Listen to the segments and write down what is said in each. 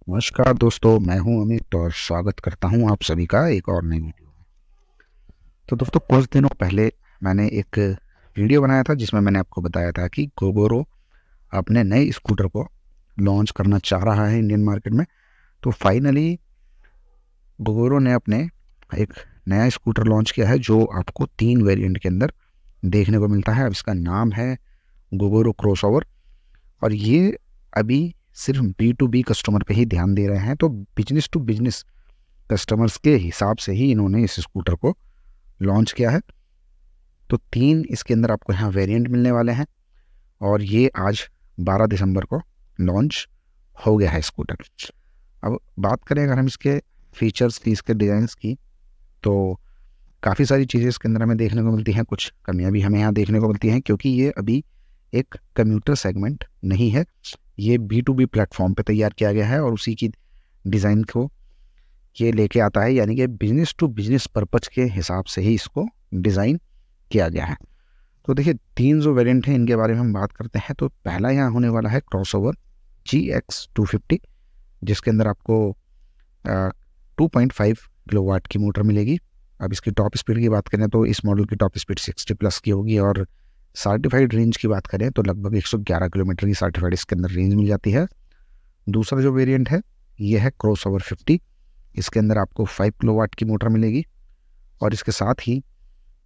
नमस्कार दोस्तों, मैं हूं अमित और स्वागत करता हूं आप सभी का एक और नई वीडियो में। तो दोस्तों, कुछ दिनों पहले मैंने एक वीडियो बनाया था जिसमें मैंने आपको बताया था कि गोगोरो अपने नए स्कूटर को लॉन्च करना चाह रहा है इंडियन मार्केट में। तो फाइनली गोगोरो ने अपने एक नया स्कूटर लॉन्च किया है जो आपको 3 वेरिएंट के अंदर देखने को मिलता है। अब इसका नाम है गोगोरो क्रॉसओवर और ये अभी सिर्फ B2B कस्टमर पे ही ध्यान दे रहे हैं। तो बिजनेस टू बिजनेस कस्टमर्स के हिसाब से ही इन्होंने इस स्कूटर को लॉन्च किया है। तो 3 इसके अंदर आपको यहाँ वेरिएंट मिलने वाले हैं और ये आज 12 दिसंबर को लॉन्च हो गया है स्कूटर। अब बात करें अगर हम इसके फीचर्स की, इसके डिज़ाइंस की, तो काफ़ी सारी चीज़ें इसके अंदर हमें देखने को मिलती हैं। कुछ कमियां भी हमें यहाँ देखने को मिलती हैं क्योंकि ये अभी एक कम्यूटर सेगमेंट नहीं है। ये B2B प्लेटफॉर्म पे तैयार किया गया है और उसी की डिज़ाइन को ये लेके आता है, यानी कि बिजनेस टू बिजनेस पर्पज के हिसाब से ही इसको डिज़ाइन किया गया है। तो देखिए, 3 जो वेरिएंट हैं इनके बारे में हम बात करते हैं। तो पहला यहाँ होने वाला है क्रॉसओवर GX250, जिसके अंदर आपको 2.5 किलोवाट की मोटर मिलेगी। अब इसकी टॉप स्पीड की बात करें तो इस मॉडल की टॉप स्पीड 60 प्लस की होगी और सर्टिफाइड रेंज की बात करें तो लगभग 111 किलोमीटर की सर्टिफाइड इसके अंदर रेंज मिल जाती है। दूसरा जो वेरिएंट है ये है क्रॉसओवर 50। इसके अंदर आपको 5 किलोवाट की मोटर मिलेगी और इसके साथ ही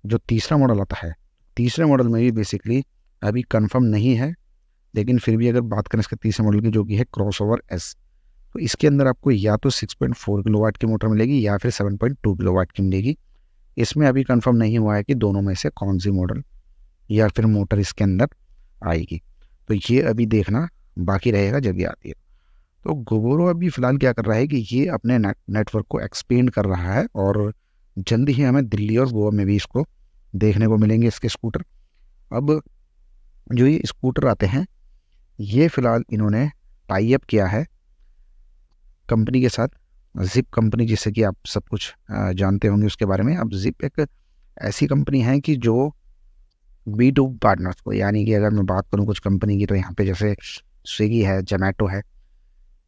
जो तीसरा मॉडल आता है, तीसरे मॉडल में भी बेसिकली अभी कंफर्म नहीं है, लेकिन फिर भी अगर बात करें इसके तीसरे मॉडल की जो कि है क्रॉसओवर S, तो इसके अंदर आपको या तो 6.4 किलोवाट की मोटर मिलेगी या फिर 7.2 किलोवाट की मिलेगी। इसमें अभी कंफर्म नहीं हुआ है कि दोनों में से कौन सी मॉडल या फिर मोटर इसके अंदर आएगी। तो ये अभी देखना बाकी रहेगा जब ये आती है। तो गोगोरो अभी फ़िलहाल क्या कर रहा है कि ये अपने नेटवर्क को एक्सपेंड कर रहा है और जल्दी ही हमें दिल्ली और गोवा में भी इसको देखने को मिलेंगे इसके स्कूटर। अब जो ये स्कूटर आते हैं ये फ़िलहाल इन्होंने टाई अप किया है कंपनी के साथ, जिप कंपनी, जिससे कि आप सब कुछ जानते होंगे उसके बारे में। अब जिप एक ऐसी कंपनी है कि जो B2 पार्टनर्स को, यानी कि अगर मैं बात करूँ कुछ कंपनी की, तो यहाँ पे जैसे स्विगी है, जोमेटो है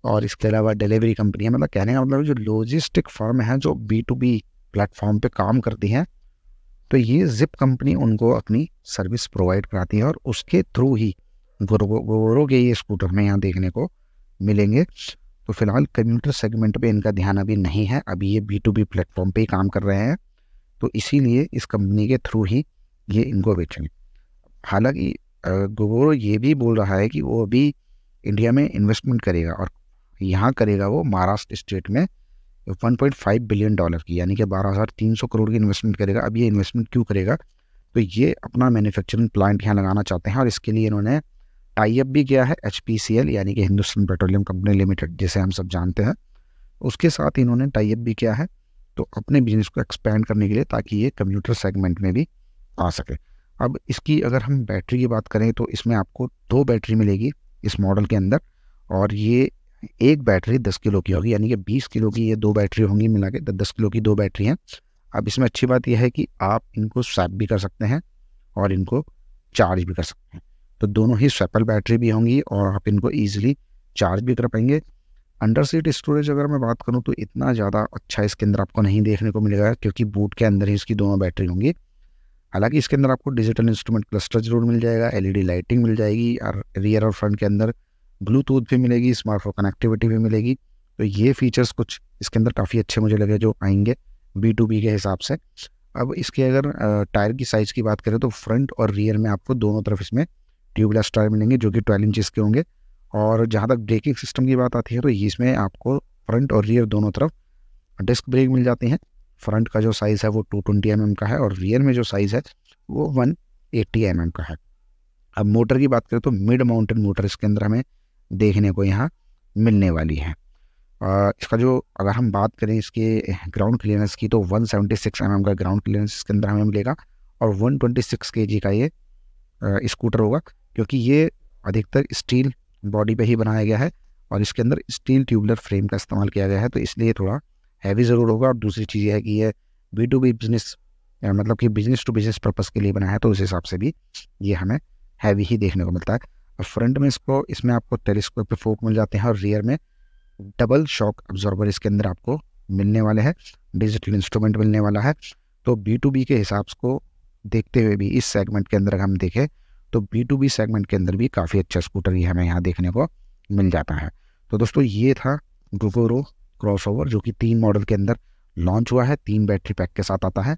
और इसके अलावा डिलीवरी कंपनी है। मतलब कहने का मतलब जो लॉजिस्टिक फर्म है जो B2B प्लेटफॉर्म पे काम करती हैं, तो ये जिप कंपनी उनको अपनी सर्विस प्रोवाइड कराती है और उसके थ्रू ही गोगोरो के ये स्कूटर में यहाँ देखने को मिलेंगे। तो फिलहाल कम्यूटर सेगमेंट पे इनका ध्यान अभी नहीं है, अभी ये B2B प्लेटफॉर्म पे ही काम कर रहे हैं, तो इसीलिए इस कंपनी के थ्रू ही ये इनको बेचेंगे। हालांकि गोगोरो ये भी बोल रहा है कि वो अभी इंडिया में इन्वेस्टमेंट करेगा और यहाँ करेगा वो महाराष्ट्र स्टेट में 1.5 बिलियन डॉलर की, यानी कि 12,300 करोड़ की इन्वेस्टमेंट करेगा। अब ये इन्वेस्टमेंट क्यों करेगा, तो ये अपना मैन्युफैक्चरिंग प्लांट यहाँ लगाना चाहते हैं और इसके लिए इन्होंने टाई अप भी किया है HPCL, यानी कि हिंदुस्तान पेट्रोलियम कंपनी लिमिटेड, जिसे हम सब जानते हैं। उसके साथ इन्होंने टाई अप भी किया है तो अपने बिजनेस को एक्सपैंड करने के लिए, ताकि ये कंप्यूटर सेगमेंट में भी आ सके। अब इसकी अगर हम बैटरी की बात करें तो इसमें आपको 2 बैटरी मिलेगी इस मॉडल के अंदर और ये एक बैटरी 10 किलो की होगी, यानी कि 20 किलो की ये 2 बैटरी होंगी, मिला के 10 किलो की 2 बैटरी हैं। अब इसमें अच्छी बात यह है कि आप इनको स्वैप भी कर सकते हैं और इनको चार्ज भी कर सकते हैं। तो दोनों ही स्वैपल बैटरी भी होंगी और आप इनको ईजिली चार्ज भी कर पाएंगे। अंडर सीट स्टोरेज अगर मैं बात करूँ तो इतना ज़्यादा अच्छा इसके अंदर आपको नहीं देखने को मिलेगा, क्योंकि बूट के अंदर ही इसकी दोनों बैटरी होंगी। हालांकि इसके अंदर आपको डिजिटल इंस्ट्रूमेंट क्लस्टर जरूर मिल जाएगा, LED लाइटिंग मिल जाएगी और रियर और फ्रंट के अंदर ब्लूटूथ भी मिलेगी, स्मार्टफोन कनेक्टिविटी भी मिलेगी। तो ये फीचर्स कुछ इसके अंदर काफ़ी अच्छे मुझे लगे जो आएंगे B2B के हिसाब से। अब इसके अगर टायर की साइज़ की बात करें तो फ्रंट और रियर में आपको दोनों तरफ इसमें ट्यूबलेस टायर मिलेंगे जो कि 12 इंचज़ के होंगे। और जहाँ तक ब्रेकिंग सिस्टम की बात आती है तो इसमें आपको फ्रंट और रियर दोनों तरफ डिस्क ब्रेक मिल जाती हैं। फ्रंट का जो साइज़ है वो 220 mm का है और रियर में जो साइज़ है वो 180 mm का है। अब मोटर की बात करें तो मिड माउंटेन मोटर इसके अंदर हमें देखने को यहाँ मिलने वाली है। इसका जो अगर हम बात करें इसके ग्राउंड क्लियरेंस की तो 176 mm का ग्राउंड क्लियरेंस इसके अंदर हमें मिलेगा और 126 kg का ये स्कूटर होगा, क्योंकि ये अधिकतर स्टील बॉडी पे ही बनाया गया है और इसके अंदर स्टील ट्यूबलर फ्रेम का इस्तेमाल किया गया है, तो इसलिए थोड़ा हैवी ज़रूर होगा। और दूसरी चीज़ है कि ये B2B बिजनेस, मतलब कि बिजनेस टू बिजनेस पर्पज़ के लिए बना है, तो उस हिसाब से भी ये हमें हैवी ही देखने को मिलता है। और फ्रंट में इसमें आपको टेलीस्कोपिक फोक मिल जाते हैं और रियर में डबल शॉक अब्जॉर्बर इसके अंदर आपको मिलने वाले हैं, डिजिटल इंस्ट्रूमेंट मिलने वाला है। तो B2B के हिसाब को देखते हुए भी इस सेगमेंट के अंदर हम देखें तो B2B सेगमेंट के अंदर भी काफ़ी अच्छा स्कूटर ही हमें यहाँ देखने को मिल जाता है। तो दोस्तों ये था गोगोरो क्रॉसओवर, जो कि 3 मॉडल के अंदर लॉन्च हुआ है, 3 बैटरी पैक के साथ आता है।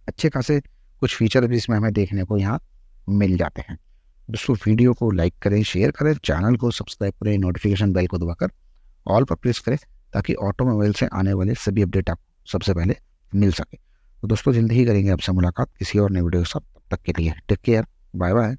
अच्छे खासे कुछ फीचर भी इसमें हमें देखने को यहाँ मिल जाते हैं। दोस्तों वीडियो को लाइक करें, शेयर करें, चैनल को सब्सक्राइब करें, नोटिफिकेशन बेल को दबाकर ऑल पर प्रेस करें ताकि ऑटोमोबाइल से आने वाले सभी अपडेट आपको सबसे पहले मिल सके। तो दोस्तों जल्दी ही करेंगे आपसे मुलाकात किसी और नए वीडियो के साथ। तब तक के लिए टेक केयर, बाय बाय।